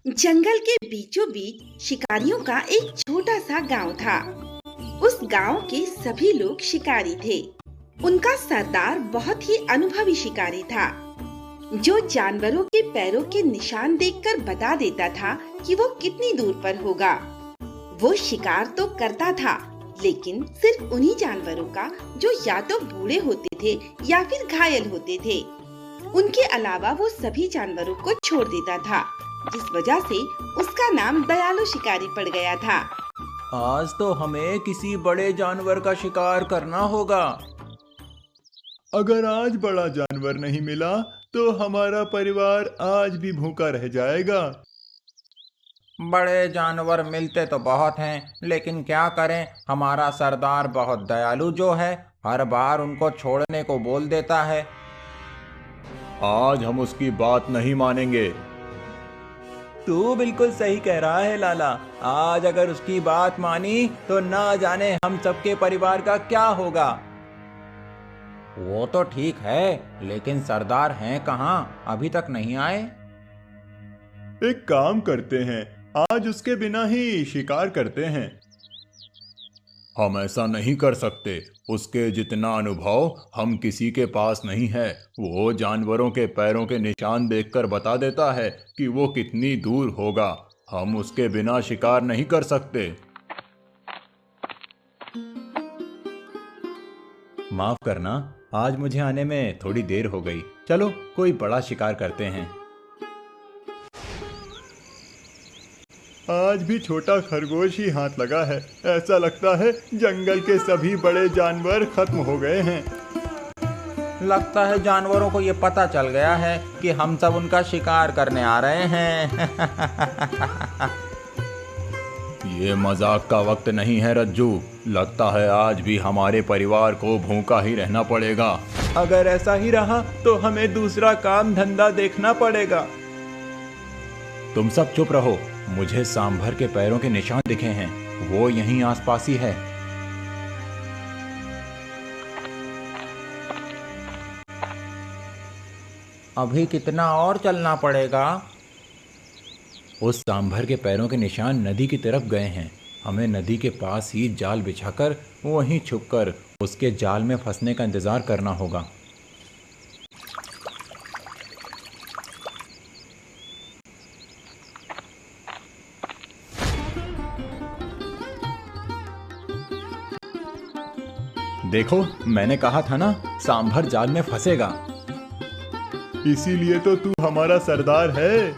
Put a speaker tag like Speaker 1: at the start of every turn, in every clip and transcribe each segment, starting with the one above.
Speaker 1: जंगल के बीचों बीच शिकारियों का एक छोटा सा गांव था। उस गांव के सभी लोग शिकारी थे। उनका सरदार बहुत ही अनुभवी शिकारी था, जो जानवरों के पैरों के निशान देखकर बता देता था कि वो कितनी दूर पर होगा। वो शिकार तो करता था, लेकिन सिर्फ उन्हीं जानवरों का जो या तो बूढ़े होते थे या फिर घायल होते थे। उनके अलावा वो सभी जानवरों को छोड़ देता था, जिस वजह से उसका नाम दयालु शिकारी पड़ गया था।
Speaker 2: आज तो हमें किसी बड़े जानवर का शिकार करना होगा।
Speaker 3: अगर आज बड़ा जानवर नहीं मिला तो हमारा परिवार आज भी भूखा रह जाएगा।
Speaker 2: बड़े जानवर मिलते तो बहुत हैं, लेकिन क्या करें, हमारा सरदार बहुत दयालु जो है, हर बार उनको छोड़ने को बोल देता है।
Speaker 3: आज हम उसकी बात नहीं मानेंगे।
Speaker 2: तू बिल्कुल सही कह रहा है लाला। आज अगर उसकी बात मानी तो ना जाने हम सबके परिवार का क्या होगा। वो तो ठीक है, लेकिन सरदार हैं कहाँ? अभी तक नहीं आए।
Speaker 3: एक काम करते हैं, आज उसके बिना ही शिकार करते हैं। हम ऐसा नहीं कर सकते। उसके जितना अनुभव हम किसी के पास नहीं है। वो जानवरों के पैरों के निशान देखकर बता देता है कि वो कितनी दूर होगा। हम उसके बिना शिकार नहीं कर सकते।
Speaker 2: माफ करना, आज मुझे आने में थोड़ी देर हो गई। चलो कोई बड़ा शिकार करते हैं।
Speaker 3: आज भी छोटा खरगोश ही हाथ लगा है। ऐसा लगता है जंगल के सभी बड़े जानवर खत्म हो गए हैं।
Speaker 2: लगता है जानवरों को ये पता चल गया है कि हम सब उनका शिकार करने आ रहे हैं।
Speaker 3: ये मजाक का वक्त नहीं है रज्जू। लगता है आज भी हमारे परिवार को भूखा ही रहना पड़ेगा।
Speaker 2: अगर ऐसा ही रहा तो हमें दूसरा काम धंधा देखना पड़ेगा।
Speaker 3: तुम सब चुप रहो। मुझे सांभर के पैरों के निशान दिखे हैं। वो यहीं आसपास ही है।
Speaker 2: अभी कितना और चलना पड़ेगा?
Speaker 3: उस सांभर के पैरों के निशान नदी की तरफ गए हैं। हमें नदी के पास ही जाल बिछाकर वहीं छुपकर उसके जाल में फंसने का इंतजार करना होगा। देखो, मैंने कहा था ना, सांभर जाल में फंसेगा। इसीलिए तो तू हमारा सरदार है।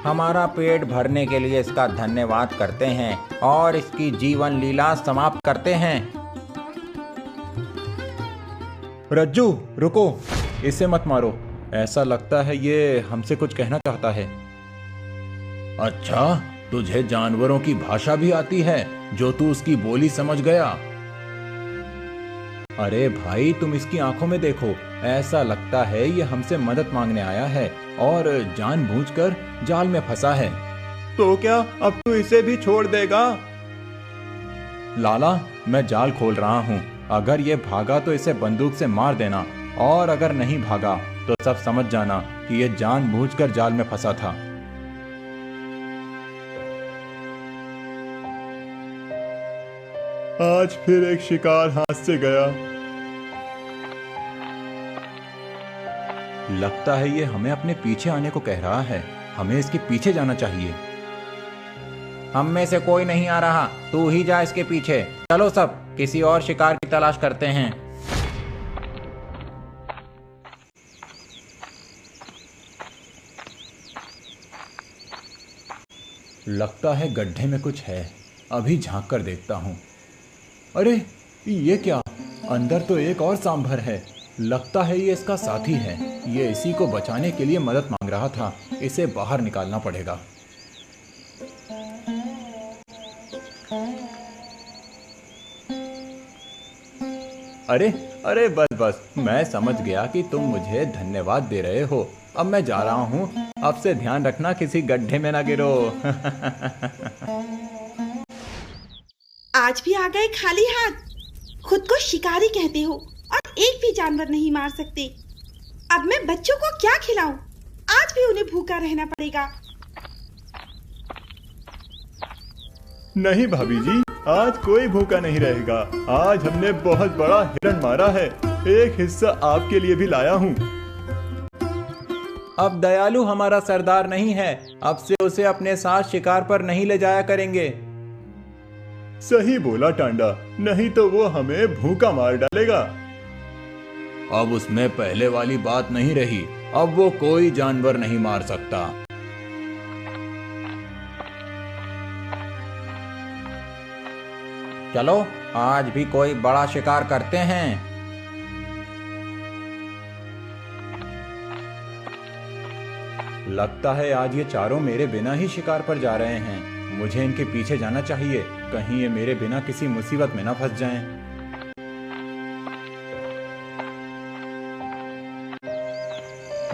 Speaker 2: हमारा पेट भरने के लिए इसका धन्यवाद करते हैं और इसकी जीवन लीला समाप्त करते हैं।
Speaker 3: रज्जू रुको, इसे मत मारो। ऐसा लगता है ये हमसे कुछ कहना चाहता है। अच्छा, तुझे जानवरों की भाषा भी आती है जो तू उसकी बोली समझ गया। अरे भाई, तुम इसकी आंखों में देखो। ऐसा लगता है ये हमसे मदद मांगने आया है और जानबूझकर जाल में फंसा है।
Speaker 2: तो क्या अब तू इसे भी छोड़ देगा?
Speaker 3: लाला, मैं जाल खोल रहा हूँ। अगर ये भागा तो इसे बंदूक से मार देना, और अगर नहीं भागा तो सब समझ जाना कि ये जानबूझकर जाल में फंसा था। आज फिर एक शिकार हाथ से गया। लगता है ये हमें अपने पीछे आने को कह रहा है। हमें इसके पीछे जाना चाहिए।
Speaker 2: हम में से कोई नहीं आ रहा, तू ही जा इसके पीछे। चलो सब किसी और शिकार की तलाश करते हैं।
Speaker 3: लगता है गड्ढे में कुछ है। अभी झांक कर देखता हूँ। अरे ये क्या? अंदर तो एक और सांभर है। लगता है ये इसका साथी है। ये इसी को बचाने के लिए मदद मांग रहा था। इसे बाहर निकालना पड़ेगा। अरे अरे, बस बस, मैं समझ गया कि तुम मुझे धन्यवाद दे रहे हो। अब मैं जा रहा हूँ। अब से ध्यान रखना किसी गड्ढे में ना गिरो।
Speaker 1: आज भी आ गए खाली हाथ। खुद को शिकारी कहते हो और एक भी जानवर नहीं मार सकते। अब मैं बच्चों को क्या खिलाऊं? आज भी उन्हें भूखा रहना पड़ेगा।
Speaker 3: नहीं भाभी जी, आज कोई भूखा नहीं रहेगा। आज हमने बहुत बड़ा हिरण मारा है। एक हिस्सा आपके लिए भी लाया हूँ।
Speaker 2: अब दयालु हमारा सरदार नहीं है, अब से उसे अपने साथ शिकार पर नहीं ले जाया करेंगे।
Speaker 3: सही बोला टांडा, नहीं तो वो हमें भूखा मार डालेगा।
Speaker 2: अब उसमें पहले वाली बात नहीं रही, अब वो कोई जानवर नहीं मार सकता। चलो आज भी कोई बड़ा शिकार करते हैं। लगता है आज ये चारों मेरे बिना ही शिकार पर जा रहे हैं। मुझे इनके पीछे जाना चाहिए, कहीं ये मेरे बिना किसी मुसीबत में ना फंस जाएं।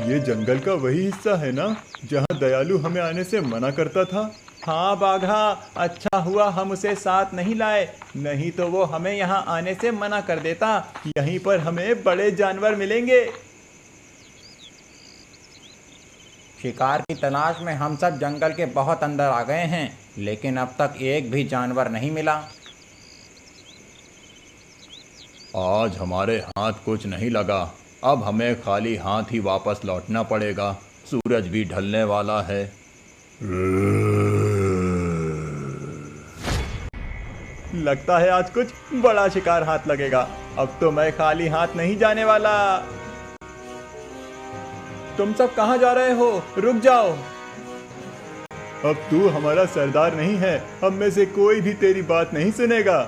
Speaker 3: ये जंगल का वही हिस्सा है ना जहाँ दयालु हमें आने से मना करता था?
Speaker 2: हाँ बाघा, अच्छा हुआ हम उसे साथ नहीं लाए, नहीं तो वो हमें यहाँ आने से मना कर देता। यहीं पर हमें बड़े जानवर मिलेंगे। शिकार की तलाश में हम सब जंगल के बहुत अंदर आ गए हैं, लेकिन अब तक एक भी जानवर नहीं मिला।
Speaker 3: आज हमारे हाथ कुछ नहीं लगा, अब हमें खाली हाथ ही वापस लौटना पड़ेगा। सूरज भी ढलने वाला है।
Speaker 2: लगता है आज कुछ बड़ा शिकार हाथ लगेगा। अब तो मैं खाली हाथ नहीं जाने वाला। तुम सब कहाँ जा रहे हो? रुक जाओ।
Speaker 3: अब तू हमारा सरदार नहीं है, हम में से कोई भी तेरी बात नहीं सुनेगा।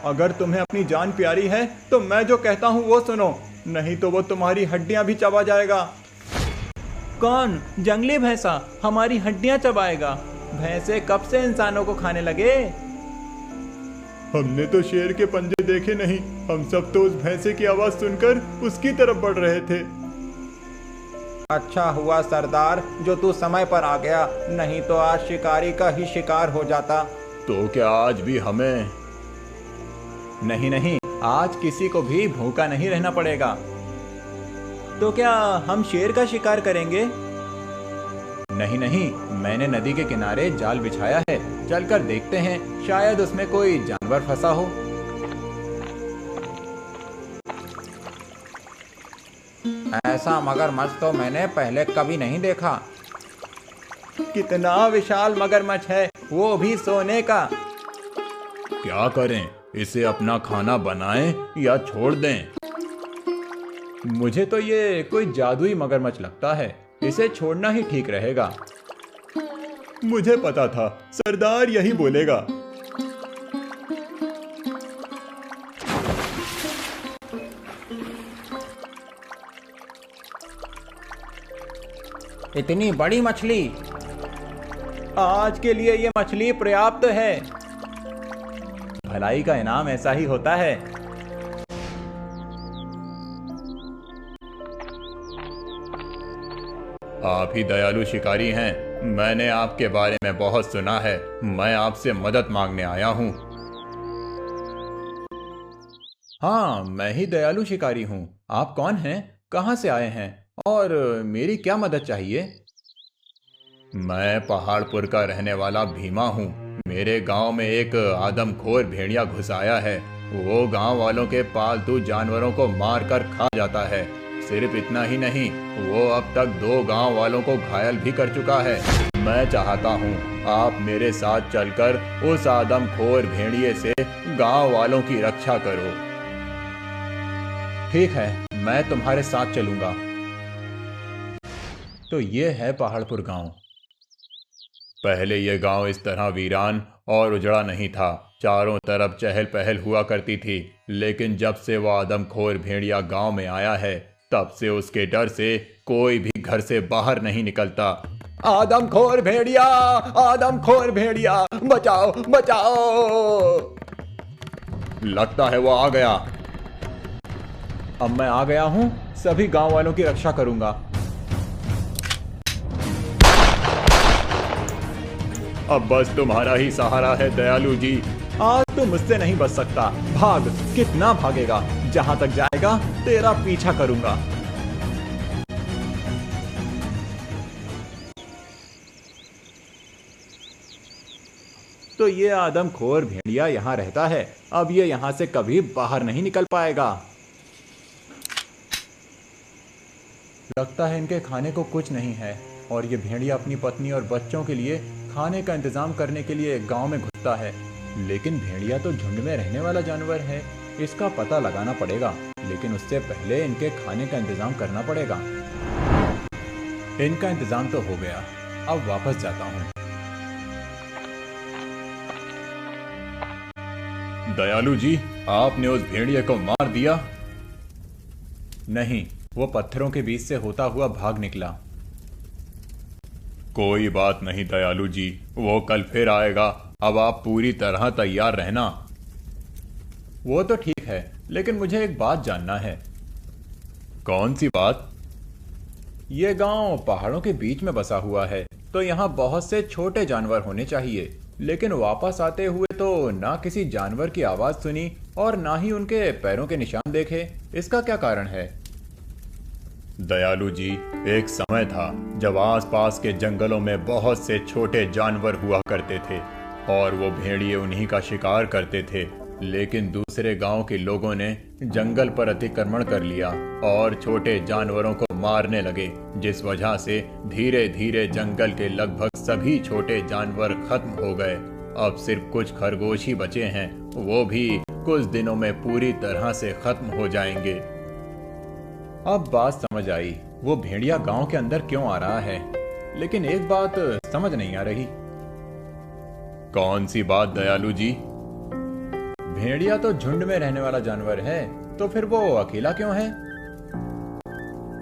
Speaker 2: अगर तुम्हें अपनी जान प्यारी है तो मैं जो कहता हूँ वो सुनो, नहीं तो वो तुम्हारी हड्डियां भी चबा जाएगा। कौन? जंगली भैंसा हमारी हड्डियां चबाएगा? भैंसे कब से इंसानों को खाने लगे?
Speaker 3: हमने तो शेर के पंजे देखे नहीं, हम सब तो उस भैंसे की आवाज सुनकर उसकी तरफ बढ़ रहे थे।
Speaker 2: अच्छा हुआ सरदार जो तू समय पर आ गया, नहीं तो आज शिकारी का ही शिकार हो जाता।
Speaker 3: तो क्या आज भी हमें?
Speaker 2: नहीं नहीं, आज किसी को भी भूखा नहीं रहना पड़ेगा। तो क्या हम शेर का शिकार करेंगे? नहीं नहीं, मैंने नदी के किनारे जाल बिछाया है, चलकर देखते हैं, शायद उसमें कोई जानवर फंसा हो। ऐसा मगरमच्छ तो मैंने पहले कभी नहीं देखा। कितना विशाल मगरमच्छ है, वो भी सोने का।
Speaker 3: क्या करें, इसे अपना खाना बनाएं या छोड़ दें?
Speaker 2: मुझे तो ये कोई जादुई मगरमच्छ लगता है, इसे छोड़ना ही ठीक रहेगा।
Speaker 3: मुझे पता था सरदार यही बोलेगा।
Speaker 2: इतनी बड़ी मछली? आज के लिए ये मछली पर्याप्त है। भलाई का इनाम ऐसा ही होता है।
Speaker 3: आप ही दयालु शिकारी हैं, मैंने आपके बारे में बहुत सुना है, मैं आपसे मदद मांगने आया हूँ।
Speaker 2: हाँ, मैं ही दयालु शिकारी हूँ। आप कौन हैं, कहाँ से आए हैं और मेरी क्या मदद चाहिए?
Speaker 3: मैं पहाड़पुर का रहने वाला भीमा हूँ। मेरे गांव में एक आदमखोर भेड़िया घुस आया है। वो गांव वालों के पालतू जानवरों को मार कर खा जाता है। सिर्फ इतना ही नहीं, वो अब तक 2 गांव वालों को घायल भी कर चुका है। मैं चाहता हूँ आप मेरे साथ चलकर उस आदमखोर भेड़िए से गांव वालों की रक्षा करो।
Speaker 2: ठीक है, मैं तुम्हारे साथ चलूंगा। तो ये है पहाड़पुर गांव।
Speaker 3: पहले ये गांव इस तरह वीरान और उजड़ा नहीं था। चारों तरफ चहल पहल हुआ करती थी, लेकिन जब से वो आदमखोर भेड़िया गांव में आया है, तब से उसके डर से कोई भी घर से बाहर नहीं निकलता।
Speaker 2: आदमखोर भेड़िया, आदमखोर भेड़िया, बचाओ बचाओ।
Speaker 3: लगता है वो आ गया।
Speaker 2: अब मैं आ गया हूं, सभी गांव वालों की रक्षा करूंगा।
Speaker 3: अब बस तुम्हारा ही सहारा है दयालु जी।
Speaker 2: आज तो मुझसे नहीं बच सकता। भाग। कितना भागेगा? जहां तक जाएगा तेरा पीछा करूंगा। तो ये आदमखोर भेड़िया यहाँ रहता है। अब ये यहाँ से कभी बाहर नहीं निकल पाएगा। लगता है इनके खाने को कुछ नहीं है और ये भेड़िया अपनी पत्नी और बच्चों के लिए खाने का इंतजाम करने के लिए गांव में घुसता है। लेकिन भेड़िया तो झुंड में रहने वाला जानवर है, इसका पता लगाना पड़ेगा, लेकिन उससे पहले इनके खाने का इंतजाम करना पड़ेगा। इनका इंतजाम तो हो गया, अब वापस जाता हूँ।
Speaker 3: दयालु जी, आपने उस भेड़िए को मार दिया?
Speaker 2: नहीं, वो पत्थरों के बीच से होता हुआ भाग निकला।
Speaker 3: कोई बात नहीं दयालु जी, वो कल फिर आएगा। अब आप पूरी तरह तैयार रहना।
Speaker 2: वो तो ठीक है, लेकिन मुझे एक बात जानना है।
Speaker 3: कौन सी बात?
Speaker 2: ये गांव पहाड़ों के बीच में बसा हुआ है, तो यहाँ बहुत से छोटे जानवर होने चाहिए, लेकिन वापस आते हुए तो ना किसी जानवर की आवाज सुनी और ना ही उनके पैरों के निशान देखे। इसका क्या कारण है?
Speaker 3: दयालु जी, एक समय था जब आसपास के जंगलों में बहुत से छोटे जानवर हुआ करते थे और वो भेड़िए उन्हीं का शिकार करते थे। लेकिन दूसरे गांव के लोगों ने जंगल पर अतिक्रमण कर लिया और छोटे जानवरों को मारने लगे, जिस वजह से धीरे धीरे जंगल के लगभग सभी छोटे जानवर खत्म हो गए। अब सिर्फ कुछ खरगोश ही बचे हैं, वो भी कुछ दिनों में पूरी तरह से खत्म हो जाएंगे।
Speaker 2: अब बात समझ आई, वो भेड़िया गांव के अंदर क्यों आ रहा है। लेकिन एक बात समझ नहीं आ रही।
Speaker 3: कौन सी बात दयालु जी?
Speaker 2: भेड़िया तो झुंड में रहने वाला जानवर है, तो फिर वो अकेला क्यों है?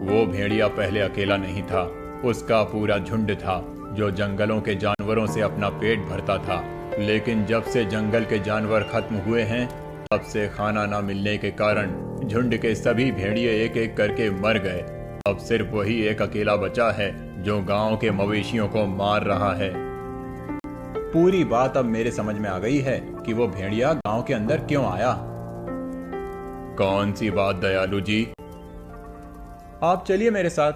Speaker 3: वो भेड़िया पहले अकेला नहीं था, उसका पूरा झुंड था जो जंगलों के जानवरों से अपना पेट भरता था। लेकिन जब से जंगल के जानवर खत्म हुए हैं, तब से खाना ना मिलने के कारण झुंड के सभी भेड़िए एक एक करके मर गए। अब सिर्फ वही एक अकेला बचा है जो गांव के मवेशियों को मार रहा है।
Speaker 2: पूरी बात अब मेरे समझ में आ गई है कि वो भेड़िया गांव के अंदर क्यों आया।
Speaker 3: कौन सी बात दयालु जी?
Speaker 2: आप चलिए मेरे साथ।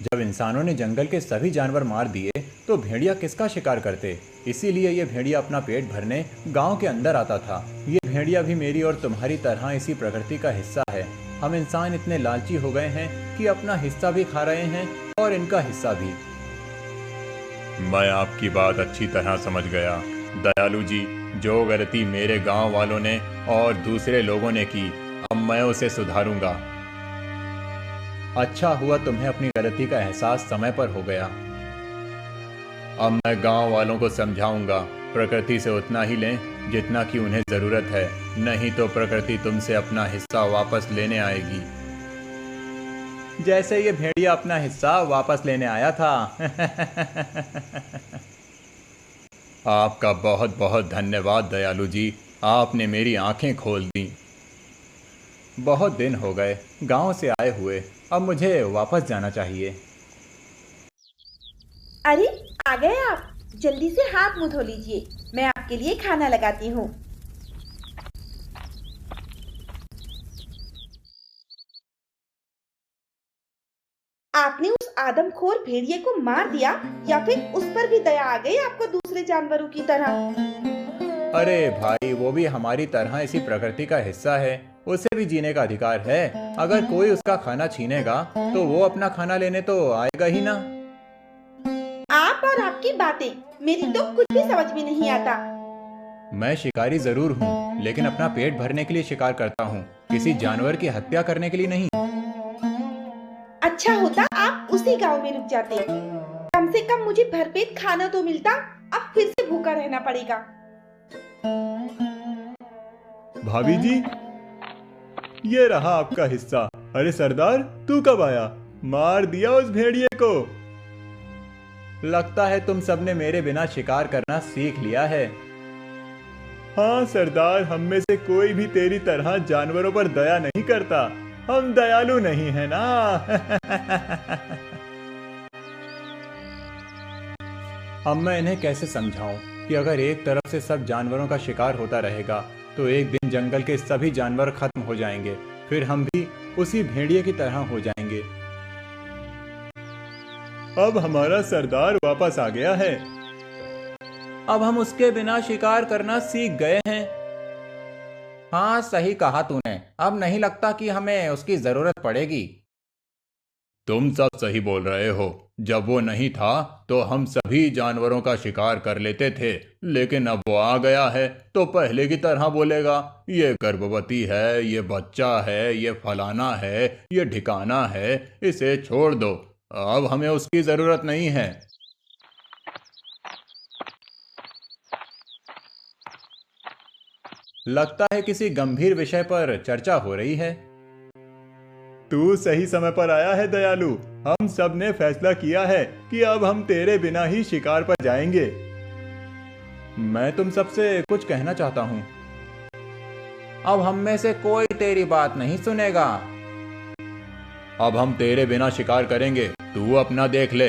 Speaker 2: जब इंसानों ने जंगल के सभी जानवर मार दिए तो भेड़िया किसका शिकार करते? इसीलिए ये भेड़िया अपना पेट भरने गांव के अंदर आता था। ये भेड़िया भी मेरी और तुम्हारी तरह इसी प्रकृति का हिस्सा है। हम इंसान इतने लालची हो गए हैं कि अपना हिस्सा भी खा रहे हैं और इनका हिस्सा भी।
Speaker 3: मैं आपकी बात अच्छी तरह समझ गया दयालु जी। जो गलती मेरे गांव वालों ने और दूसरे लोगों ने की, अब मैं उसे सुधारूंगा।
Speaker 2: अच्छा हुआ तुम्हें अपनी गलती का एहसास समय पर हो गया।
Speaker 3: अब मैं गांव वालों को समझाऊंगा, प्रकृति से उतना ही लें जितना कि उन्हें जरूरत है, नहीं तो प्रकृति तुमसे अपना हिस्सा वापस लेने आएगी।
Speaker 2: जैसे ये भेड़िया अपना हिस्सा वापस लेने आया था।
Speaker 3: आपका बहुत बहुत धन्यवाद दयालु जी, आपने मेरी आंखें खोल दी।
Speaker 2: बहुत दिन हो गए गांव से आए हुए, अब मुझे वापस जाना चाहिए।
Speaker 1: अरे आ गए आप, जल्दी से हाथ मुंह धो लीजिए, मैं आपके लिए खाना लगाती हूँ। आपने उस आदमखोर भेड़िए को मार दिया या फिर उस पर भी दया आ गई आपको दूसरे जानवरों की तरह?
Speaker 2: अरे भाई, वो भी हमारी तरह इसी प्रकृति का हिस्सा है, उसे भी जीने का अधिकार है। अगर कोई उसका खाना छीनेगा तो वो अपना खाना लेने तो आएगा ही ना।
Speaker 1: आप और आपकी बातें, मेरी तो कुछ भी समझ में नहीं आता।
Speaker 2: मैं शिकारी जरूर हूँ, लेकिन अपना पेट भरने के लिए शिकार करता हूँ, किसी जानवर की हत्या करने के लिए नहीं।
Speaker 1: अच्छा होता आप उसी गांव में रुक जाते, कम से कम मुझे भरपेट खाना तो मिलता। अब फिर से भूखा रहना पड़ेगा।
Speaker 3: भाभी जी, ये रहा आपका हिस्सा। अरे सरदार, तू कब आया? मार दिया उस भेड़िए को।
Speaker 2: लगता है तुम सबने मेरे बिना शिकार करना सीख लिया है।
Speaker 3: हाँ सरदार, हम में से कोई भी तेरी तरह जानवरों पर दया नहीं करता। हम दयालु नहीं है ना।
Speaker 2: अब मैं इन्हें कैसे समझाऊं कि अगर एक तरफ से सब जानवरों का शिकार होता रहेगा तो एक दिन जंगल के सभी जानवर खत्म हो जाएंगे, फिर हम भी उसी भेड़िए की तरह हो जाएंगे।
Speaker 3: अब हमारा सरदार वापस आ गया है।
Speaker 2: अब हम उसके बिना शिकार करना सीख गए हैं। हाँ, सही कहा तूने। अब नहीं लगता कि हमें उसकी जरूरत पड़ेगी।
Speaker 3: तुम सब सही बोल रहे हो। जब वो नहीं था तो हम सभी जानवरों का शिकार कर लेते थे, लेकिन अब वो आ गया है तो पहले की तरह बोलेगा, ये गर्भवती है, ये बच्चा है, ये फलाना है, ये ठिकाना है, इसे छोड़ दो, अब हमें उसकी जरूरत नहीं है।
Speaker 2: लगता है किसी गंभीर विषय पर चर्चा हो रही है।
Speaker 3: तू सही समय पर आया है दयालु। हम सब ने फैसला किया है कि अब हम तेरे बिना ही शिकार पर जाएंगे।
Speaker 2: मैं तुम सबसे कुछ कहना चाहता हूँ। अब हम में से कोई तेरी बात नहीं सुनेगा।
Speaker 3: अब हम तेरे बिना शिकार करेंगे, तू अपना देख ले।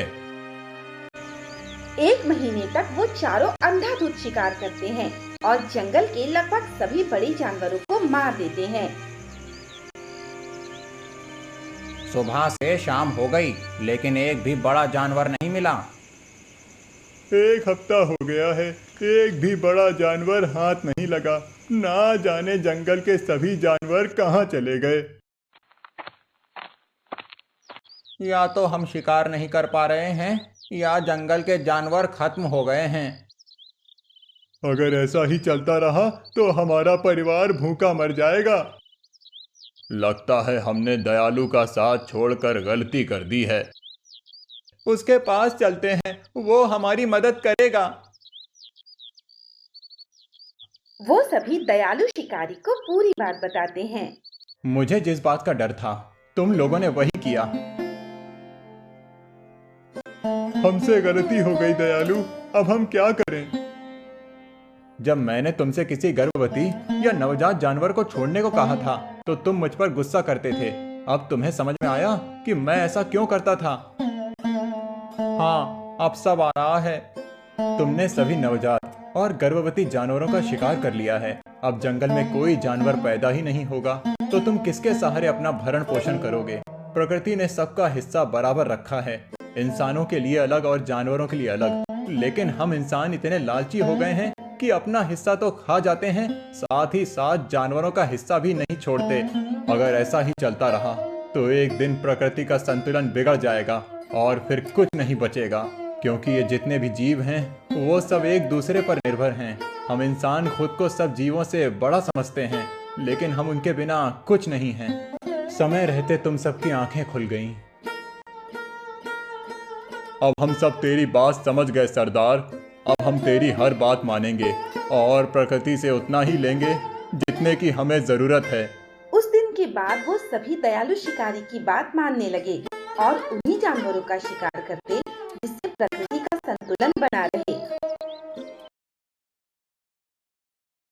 Speaker 1: 1 महीने तक वो चारों अंधाधुंध शिकार करते हैं और जंगल के लगभग सभी बड़े जानवरों को मार देते हैं।
Speaker 2: सुबह से शाम हो गई, लेकिन एक भी बड़ा जानवर नहीं मिला।
Speaker 3: 1 हफ्ता हो गया है, एक भी बड़ा जानवर हाथ नहीं लगा। ना जाने जंगल के सभी जानवर कहाँ चले गए।
Speaker 2: या तो हम शिकार नहीं कर पा रहे हैं या जंगल के जानवर खत्म हो गए हैं।
Speaker 3: अगर ऐसा ही चलता रहा तो हमारा परिवार भूखा मर जाएगा। लगता है हमने दयालु का साथ छोड़कर गलती कर दी है।
Speaker 2: उसके पास चलते हैं, वो हमारी मदद करेगा।
Speaker 1: वो सभी दयालु शिकारी को पूरी बात बताते हैं।
Speaker 2: मुझे जिस बात का डर था, तुम लोगों ने वही किया।
Speaker 3: हमसे गलती हो गई दयालु, अब हम क्या करें?
Speaker 2: जब मैंने तुमसे किसी गर्भवती या नवजात जानवर को छोड़ने को कहा था तो तुम मुझ पर गुस्सा करते थे। अब तुम्हें समझ में आया कि मैं ऐसा क्यों करता था। हाँ, अब सब आ रहा है। तुमने सभी नवजात और गर्भवती जानवरों का शिकार कर लिया है। अब जंगल में कोई जानवर पैदा ही नहीं होगा तो तुम किसके सहारे अपना भरण पोषण करोगे। प्रकृति ने सबका हिस्सा बराबर रखा है, इंसानों के लिए अलग और जानवरों के लिए अलग। लेकिन हम इंसान इतने लालची हो गए हैं कि अपना हिस्सा तो खा जाते हैं, साथ ही साथ जानवरों का हिस्सा भी नहीं छोड़ते। अगर ऐसा ही चलता रहा तो एक दिन प्रकृति का संतुलन बिगड़ जाएगा और फिर कुछ नहीं बचेगा, क्योंकि ये जितने भी जीव हैं वो सब एक दूसरे पर निर्भर हैं। हम इंसान खुद को सब जीवों से बड़ा समझते हैं, लेकिन हम उनके बिना कुछ नहीं हैं। समय रहते तुम सबकी आंखें खुल गईं।
Speaker 3: अब हम सब तेरी बात समझ गए सरदार। अब हम तेरी हर बात मानेंगे और प्रकृति से उतना ही लेंगे जितने की हमें जरूरत है।
Speaker 1: उस दिन के बाद वो सभी दयालु शिकारी की बात मानने लगे और उन्हीं जानवरों का शिकार करते जिससे प्रकृति का संतुलन बना रहे।